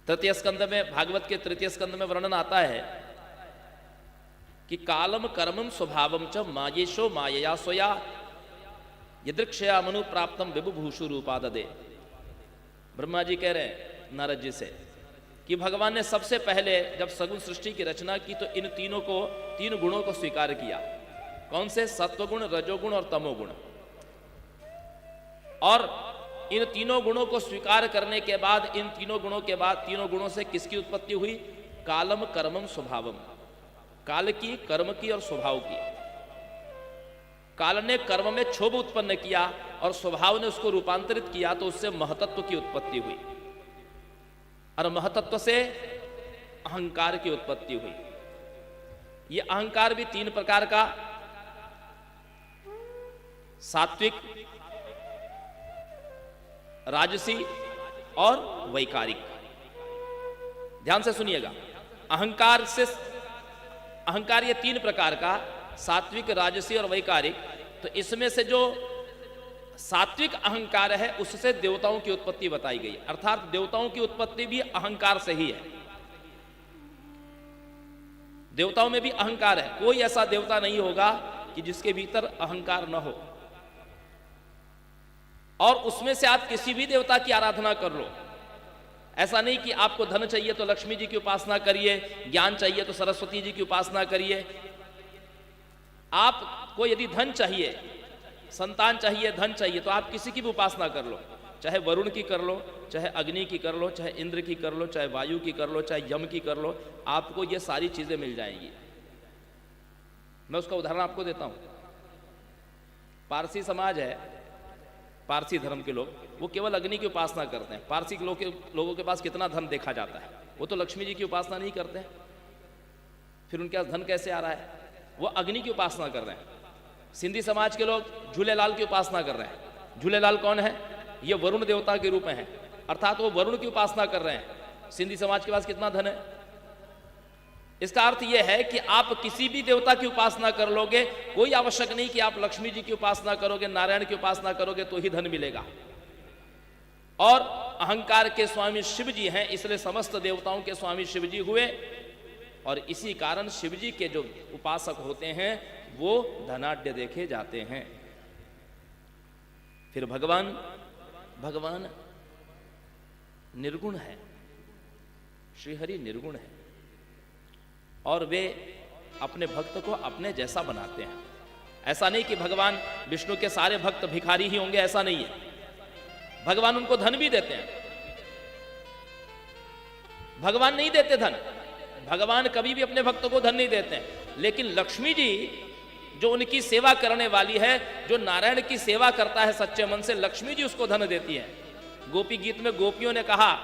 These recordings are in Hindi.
तृतीय स्कंद में, भागवत के तृतीय स्कंद में वर्णन आता है कि कालम कर्मम स्वभावम च मायेशो मायया स्वया यदृक्षया मनु प्राप्तम विभुभूषु रूपाददे। ब्रह्मा जी कह रहे हैं नारद जी से कि भगवान ने सबसे पहले जब सगुण सृष्टि की रचना की तो इन तीन गुणों को स्वीकार किया। कौन से? सत्वगुण, रजोगुण और तमोगुण। और इन तीनों गुणों को स्वीकार करने के बाद, इन तीनों गुणों से किसकी उत्पत्ति हुई? कालम कर्मम स्वभावम, काल की, कर्म की और स्वभाव की। काल ने कर्म में क्षोभ उत्पन्न किया और स्वभाव ने उसको रूपांतरित किया, तो उससे महतत्व की उत्पत्ति हुई और महतत्व से अहंकार की उत्पत्ति हुई। यह अहंकार भी तीन प्रकार का, सात्विक, राजसी और वैकारिक। ध्यान से सुनिएगा, अहंकार ये तीन प्रकार का, सात्विक, राजसी और वैकारिक। तो इसमें से जो सात्विक अहंकार है उससे देवताओं की उत्पत्ति बताई गई, अर्थात देवताओं की उत्पत्ति भी अहंकार से ही है। देवताओं में भी अहंकार है, कोई ऐसा देवता नहीं होगा कि जिसके भीतर अहंकार न हो। और उसमें से आप किसी भी देवता की आराधना कर लो, ऐसा नहीं कि आपको धन चाहिए तो लक्ष्मी जी की उपासना करिए, ज्ञान चाहिए तो सरस्वती जी की उपासना करिए। आपको यदि धन चाहिए, संतान चाहिए, धन चाहिए, तो आप किसी की भी उपासना कर लो, चाहे वरुण की कर लो, चाहे अग्नि की कर लो, चाहे इंद्र की कर लो, चाहे वायु की कर लो, चाहे यम की कर लो, आपको ये सारी चीजें मिल जाएंगी। मैं उसका उदाहरण आपको देता हूं। पारसी समाज है, पारसी धर्म के लोग, वो केवल अग्नि की उपासना करते हैं। पारसी लोगों के पास कितना धन देखा जाता है, वो तो लक्ष्मी जी की उपासना नहीं करते हैं। फिर उनके पास धन कैसे आ रहा है? वो अग्नि की उपासना कर रहे हैं। सिंधी समाज के लोग झूलेलाल की उपासना कर रहे हैं। झूलेलाल कौन है? ये वरुण देवता के रूप में है, अर्थात वो वरुण की उपासना कर रहे हैं। सिंधी समाज के पास कितना धन है? इसका अर्थ यह है कि आप किसी भी देवता की उपासना कर लोगे, कोई आवश्यक नहीं कि आप लक्ष्मी जी की उपासना करोगे, नारायण की उपासना करोगे तो ही धन मिलेगा। और अहंकार के स्वामी शिव जी हैं, इसलिए समस्त देवताओं के स्वामी शिव जी हुए। और इसी कारण शिव जी के जो उपासक होते हैं वो धनाढ्य देखे जाते हैं। फिर भगवान निर्गुण है, श्रीहरि निर्गुण है, और वे अपने भक्त को अपने जैसा बनाते हैं। ऐसा नहीं कि भगवान विष्णु के सारे भक्त भिखारी ही होंगे, ऐसा नहीं है। भगवान उनको धन भी देते हैं। भगवान नहीं देते धन, भगवान कभी भी अपने भक्तों को धन नहीं देते हैं। लेकिन लक्ष्मी जी जो उनकी सेवा करने वाली है, जो नारायण की सेवा करता है सच्चे मन से, लक्ष्मी जी उसको धन देती है। गोपी गीत में गोपियों ने कहा,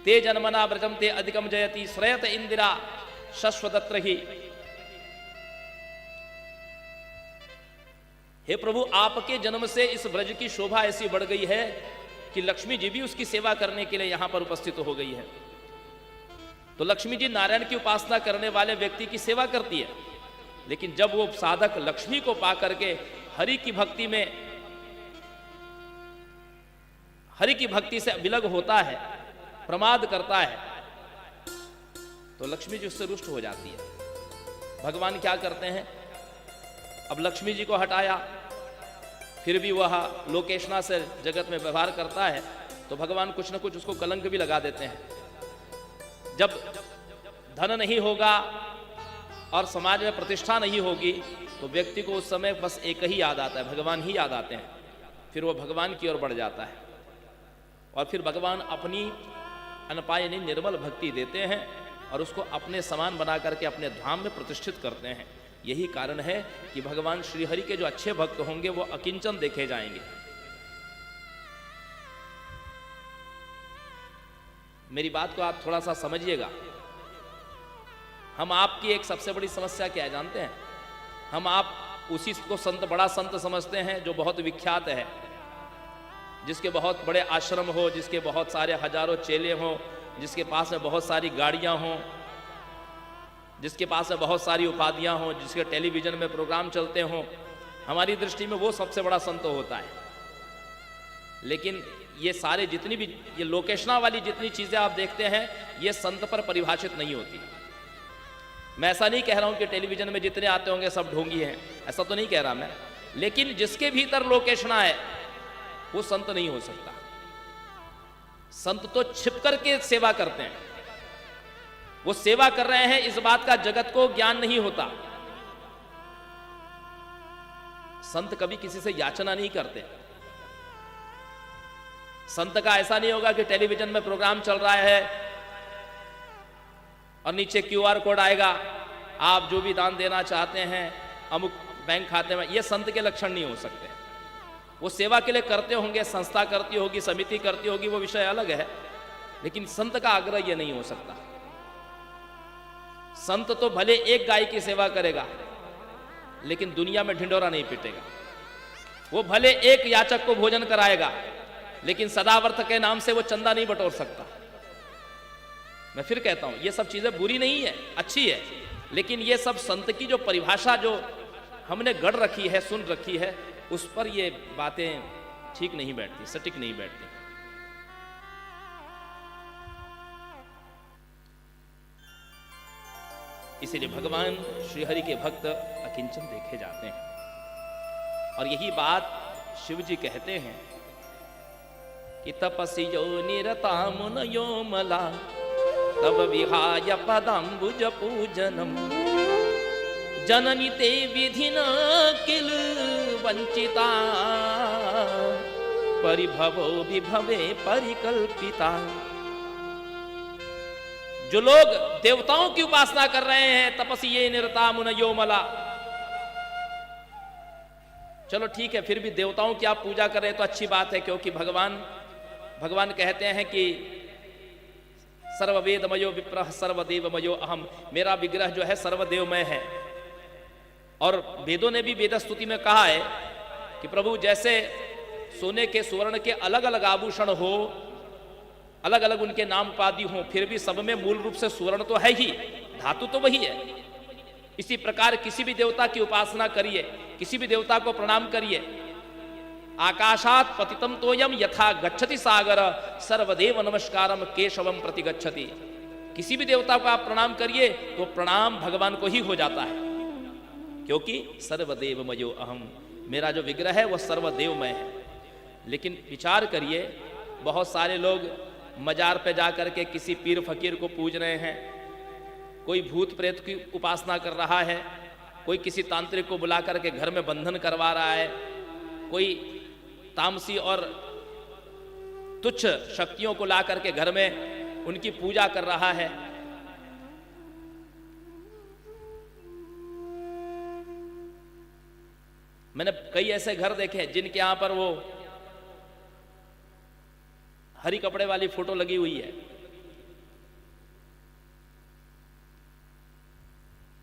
ते जन्मना व्रजम ते अधिकम जयति श्रेयत इंदिरा शश्वतत्र ही। हे प्रभु, आपके जन्म से इस व्रज की शोभा ऐसी बढ़ गई है कि लक्ष्मी जी भी उसकी सेवा करने के लिए यहां पर उपस्थित हो गई है। तो लक्ष्मी जी नारायण की उपासना करने वाले व्यक्ति की सेवा करती है। लेकिन जब वो साधक लक्ष्मी को पा करके हरि की भक्ति में, हरि की भक्ति से विलग होता है, प्रमाद करता है, तो लक्ष्मी जी उससे रुष्ट हो जाती है। भगवान क्या करते हैं? अब लक्ष्मी जी को हटाया, फिर भी वह लोकेशना से जगत में व्यवहार करता है, तो भगवान कुछ न कुछ उसको कलंक भी लगा देते हैं। जब धन नहीं होगा और समाज में प्रतिष्ठा नहीं होगी, तो व्यक्ति को उस समय बस एक ही याद आता है, भगवान ही याद आते हैं। फिर वो भगवान की ओर बढ़ जाता है और फिर भगवान अपनी अनपायनी निर्मल भक्ति देते हैं और उसको अपने समान बना करके अपने धाम में प्रतिष्ठित करते हैं। यही कारण है कि भगवान श्रीहरि के जो अच्छे भक्त होंगे वो अकिंचन देखे जाएंगे। मेरी बात को आप थोड़ा सा समझिएगा। हम आपकी एक सबसे बड़ी समस्या क्या है जानते हैं? हम आप उसी को संत, बड़ा संत समझते हैं जो बहुत विख्यात है, जिसके बहुत बड़े आश्रम हो, जिसके बहुत सारे हजारों चेले हों, जिसके पास में बहुत सारी गाड़ियां हों, जिसके पास में बहुत सारी उपाधियां हों, जिसके टेलीविजन में प्रोग्राम चलते हों। हमारी दृष्टि में वो सबसे बड़ा संत होता है। लेकिन ये सारे जितनी भी ये लोकेशना वाली जितनी चीज़ें आप देखते हैं ये संत पर परिभाषित नहीं होती। मैं ऐसा नहीं कह रहा हूं कि टेलीविजन में जितने आते होंगे सब ढोंगी हैं, ऐसा तो नहीं कह रहा मैं, लेकिन जिसके भीतर लोकेशना है वो संत नहीं हो सकता। संत तो छिप करके सेवा करते हैं, वो सेवा कर रहे हैं इस बात का जगत को ज्ञान नहीं होता। संत कभी किसी से याचना नहीं करते। संत का ऐसा नहीं होगा कि टेलीविजन में प्रोग्राम चल रहा है और नीचे क्यूआर कोड आएगा, आप जो भी दान देना चाहते हैं अमुक बैंक खाते में, ये संत के लक्षण नहीं हो सकते। वो सेवा के लिए करते होंगे, संस्था करती होगी, समिति करती होगी, वो विषय अलग है, लेकिन संत का आग्रह ये नहीं हो सकता। संत तो भले एक गाय की सेवा करेगा लेकिन दुनिया में ढिंडोरा नहीं पीटेगा। वो भले एक याचक को भोजन कराएगा लेकिन सदावर्त के नाम से वो चंदा नहीं बटोर सकता। मैं फिर कहता हूं ये सब चीजें बुरी नहीं है, अच्छी है, लेकिन ये सब संत की जो परिभाषा जो हमने गढ़ रखी है, सुन रखी है, उस पर ये बातें ठीक नहीं बैठती, सटीक नहीं बैठती। इसीलिए भगवान श्रीहरि के भक्त अकिंचन देखे जाते हैं। और यही बात शिव जी कहते हैं कि तपसी यो निरता मुनयो मला तब विहाय पदाम्बुज पूजनम जननी ते विधि न किल वंचिता परिभवो विभवे परिकल्पिता। जो लोग देवताओं की उपासना कर रहे हैं, तपसी ये निरता मुनयो मला, चलो ठीक है, फिर भी देवताओं की आप पूजा कर रहे हैं तो अच्छी बात है, क्योंकि भगवान कहते हैं कि सर्ववेदमयो विप्रः सर्वदेवमयो अहम, मेरा विग्रह जो है सर्वदेवमय है। और वेदों ने भी वेद स्तुति में कहा है कि प्रभु जैसे सोने के स्वर्ण के अलग अलग आभूषण हो, अलग अलग उनके नाम उपाधि हो, फिर भी सब में मूल रूप से स्वर्ण तो है ही, धातु तो वही है। इसी प्रकार किसी भी देवता की उपासना करिए, किसी भी देवता को प्रणाम करिए। आकाशात पतितम तोयम यथा गच्छति सागर सर्वदेव नमस्कारम केशवम प्रति गच्छति। किसी भी देवता को आप प्रणाम करिए तो प्रणाम भगवान को ही हो जाता है, क्योंकि सर्वदेवमयो अहम, मेरा जो विग्रह है वह सर्वदेवमय है। लेकिन विचार करिए, बहुत सारे लोग मजार पे जाकर के किसी पीर फकीर को पूज रहे हैं, कोई भूत प्रेत की उपासना कर रहा है, कोई किसी तांत्रिक को बुला करके घर में बंधन करवा रहा है, कोई तामसी और तुच्छ शक्तियों को ला करके घर में उनकी पूजा कर रहा है। मैंने कई ऐसे घर देखे हैं जिनके यहां पर वो हरी कपड़े वाली फोटो लगी हुई है,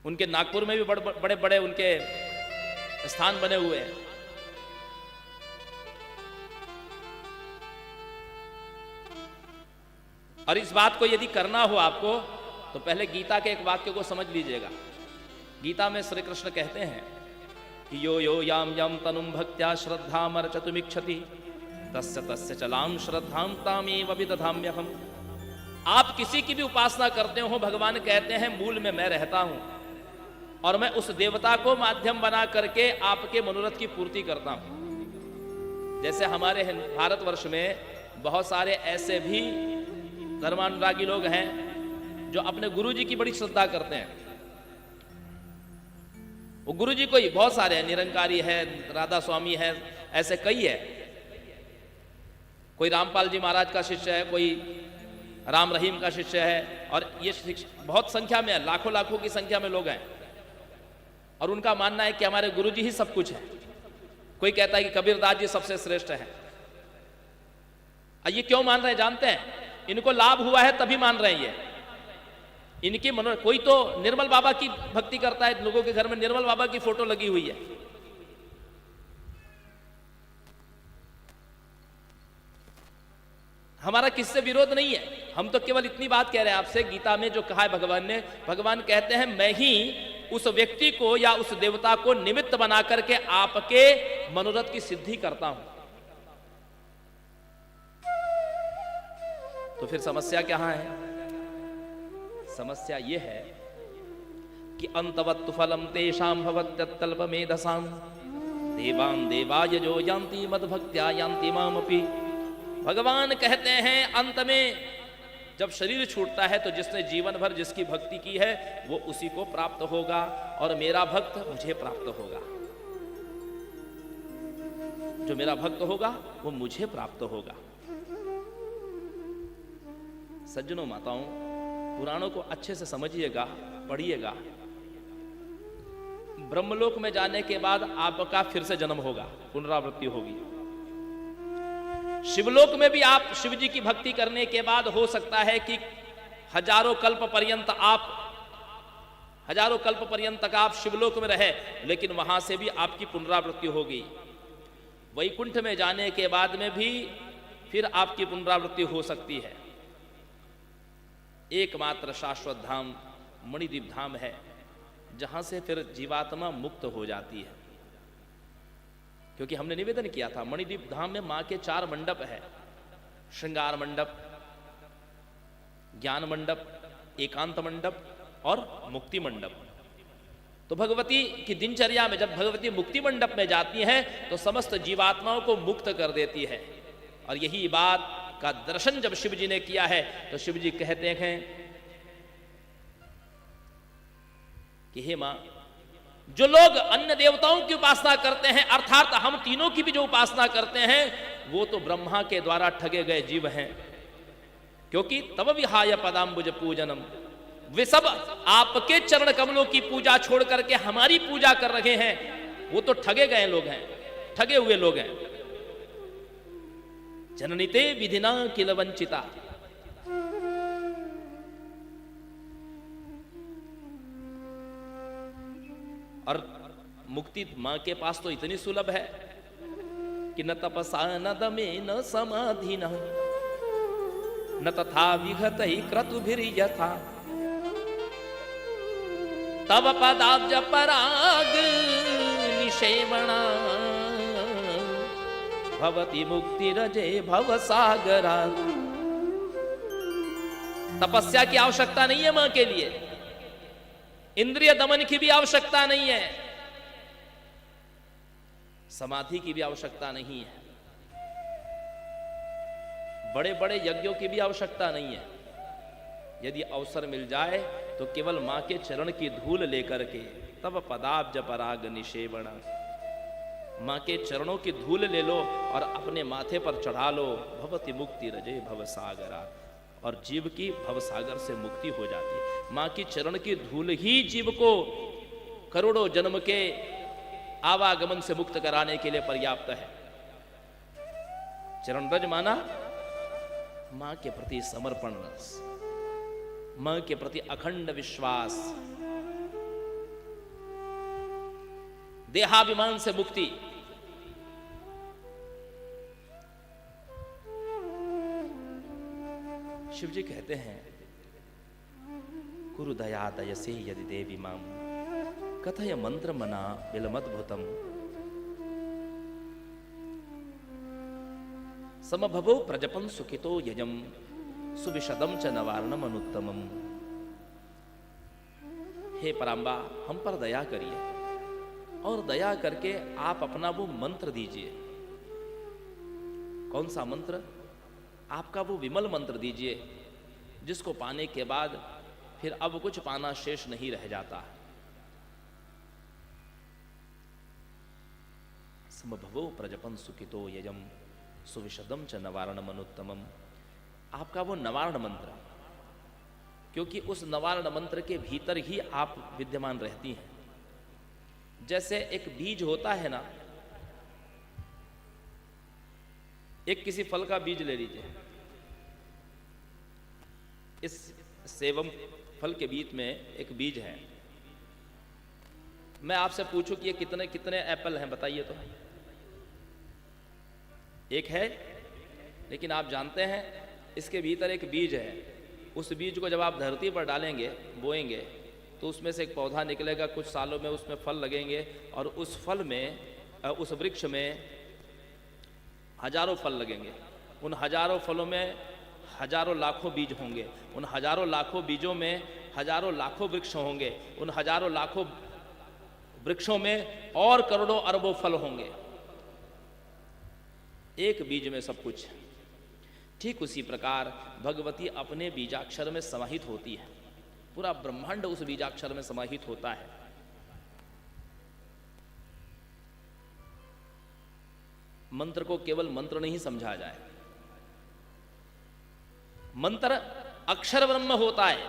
उनके नागपुर में भी बड़े बड़े उनके स्थान बने हुए हैं। और इस बात को यदि करना हो आपको तो पहले गीता के एक वाक्य को समझ लीजिएगा। गीता में श्री कृष्ण कहते हैं कि यो यो याम यम तनुम भक्त्या श्रद्धामर्चतुमिच्छति तस्य तस्य चलाम श्रद्धाम तामेव विदधाम्यहम्। आप किसी की भी उपासना करते हो, भगवान कहते हैं मूल में मैं रहता हूं और मैं उस देवता को माध्यम बना करके आपके मनोरथ की पूर्ति करता हूं। जैसे हमारे भारतवर्ष में बहुत सारे ऐसे भी धर्मानुरागी लोग हैं जो अपने गुरुजी की बड़ी श्रद्धा करते हैं। वो गुरुजी को ही बहुत सारे हैं, निरंकारी है, राधा स्वामी है, ऐसे कई है। कोई रामपाल जी महाराज का शिष्य है, कोई राम रहीम का शिष्य है, और ये बहुत संख्या में है, लाखों लाखों की संख्या में लोग हैं। और उनका मानना है कि हमारे गुरुजी ही सब कुछ है। कोई कहता है कि कबीरदास जी सबसे श्रेष्ठ है। ये क्यों मान रहे हैं जानते हैं? इनको लाभ हुआ है तभी मान रहे हैं ये। इनकी कोई तो निर्मल बाबा की भक्ति करता है, लोगों के घर में निर्मल बाबा की फोटो लगी हुई है। हमारा किससे विरोध नहीं है, हम तो केवल इतनी बात कह रहे हैं आपसे, गीता में जो कहा है भगवान ने, भगवान कहते हैं मैं ही उस व्यक्ति को या उस देवता को निमित्त बना करके आपके मनोरथ की सिद्धि करता हूं। तो फिर समस्या कहाँ है? समस्या ये है कि अंतवत्तु फलम तेषां भवत्यत्यल्पमेधसां देवान् देवाय जो यान्ति मद्भक्त्या यान्ति मामपि। भगवान कहते हैं अंत में जब शरीर छूटता है तो जिसने जीवन भर जिसकी भक्ति की है वो उसी को प्राप्त होगा और मेरा भक्त मुझे प्राप्त होगा। जो मेरा भक्त होगा वो मुझे प्राप्त होगा। सज्जनों माताओं, पुराणों को अच्छे से समझिएगा, पढ़िएगा। ब्रह्मलोक में जाने के बाद आपका फिर से जन्म होगा, पुनरावृत्ति होगी। शिवलोक में भी आप शिव जी की भक्ति करने के बाद हो सकता है कि हजारों कल्प पर्यंत तक आप शिवलोक में रहे, लेकिन वहां से भी आपकी पुनरावृत्ति होगी। वैकुंठ में जाने के बाद में भी फिर आपकी पुनरावृत्ति हो सकती है। एकमात्र शाश्वत धाम मणिद्वीप धाम है जहां से फिर जीवात्मा मुक्त हो जाती है। क्योंकि हमने निवेदन किया था मणिद्वीप धाम में मां के 4 मंडप है, श्रृंगार मंडप, ज्ञान मंडप, एकांत मंडप और मुक्ति मंडप। तो भगवती की दिनचर्या में जब भगवती मुक्ति मंडप में जाती हैं तो समस्त जीवात्माओं को मुक्त कर देती है। और यही बात का दर्शन जब शिव जी ने किया है तो शिव जी कहते हैं कि हे मां, जो लोग अन्य देवताओं की उपासना करते हैं अर्थात हम तीनों की भी जो उपासना करते हैं वो तो ब्रह्मा के द्वारा ठगे गए जीव हैं। क्योंकि तब विहाय पदाम्बुज पूजनम, वे सब आपके चरण कमलों की पूजा छोड़ करके हमारी पूजा कर रहे हैं, वो तो ठगे गए लोग हैं, ठगे हुए लोग हैं। जननीते विधिना किल वंचिता, और मुक्ति मां के पास तो इतनी सुलभ है कि न तपसा न दमे न समाधि न तथा विगत ही क्रतुभिर्यथा तव पदाब्ज पराग निषेवणा भवति मुक्ति रजे भव सागरा। तपस्या की आवश्यकता नहीं है मां के लिए, इंद्रिय दमन की भी आवश्यकता नहीं है, समाधि की भी आवश्यकता नहीं है, बड़े बड़े यज्ञों की भी आवश्यकता नहीं है। यदि अवसर मिल जाए तो केवल मां के चरण की धूल लेकर के तब पदाब्ज पराग निषेवण, मां के चरणों की धूल ले लो और अपने माथे पर चढ़ा लो। भवति मुक्ति रजे भव सागरा, और जीव की भव सागर से मुक्ति हो जाती है। मां की चरण की धूल ही जीव को करोड़ों जन्म के आवागमन से मुक्त कराने के लिए पर्याप्त है। चरण रज माना मां के प्रति समर्पण, मां के प्रति अखंड विश्वास, देहाभिमान से मुक्ति। शिव जी कहते हैं कुरु दया दयसे यदि देवी माम कथय मंत्र मना विलमद्भुतम समभवो प्रजपन सुखितो यजम सुविशदम च नवारणम अनुत्तमम। हे पराम्बा, हम पर दया करिए और दया करके आप अपना वो मंत्र दीजिए। कौन सा मंत्र? आपका वो विमल मंत्र दीजिए जिसको पाने के बाद फिर अब कुछ पाना शेष नहीं रह जाता। समभवो प्रजपन सुखितो यजम सुविशदम च नवारणम अनुत्तमम। आपका वो नवारण मंत्र, क्योंकि उस नवारण मंत्र के भीतर ही आप विद्यमान रहती हैं। जैसे एक बीज होता है ना, एक किसी फल का बीज ले लीजिए, इस सेवम फल के बीच में एक बीज है। मैं आपसे पूछूं कि ये कितने कितने एप्पल हैं, बताइए तो। एक है, लेकिन आप जानते हैं इसके भीतर एक बीज है। उस बीज को जब आप धरती पर डालेंगे, बोएंगे, तो उसमें से एक पौधा निकलेगा, कुछ सालों में उसमें फल लगेंगे और उस फल में, उस वृक्ष में हजारों फल लगेंगे। उन हजारों फलों में हजारों लाखों बीज होंगे, उन हजारों लाखों बीजों में हजारों लाखों वृक्ष होंगे, उन हजारों लाखों वृक्षों में और करोड़ों अरबों फल होंगे, एक बीज में सब कुछ। ठीक उसी प्रकार भगवती अपने बीजाक्षर में समाहित होती है, पूरा ब्रह्मांड उस बीजाक्षर में समाहित होता है। मंत्र को केवल मंत्र नहीं समझा जाए, मंत्र अक्षर ब्रह्म होता है,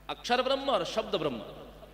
अक्षर ब्रह्म और शब्द ब्रह्म।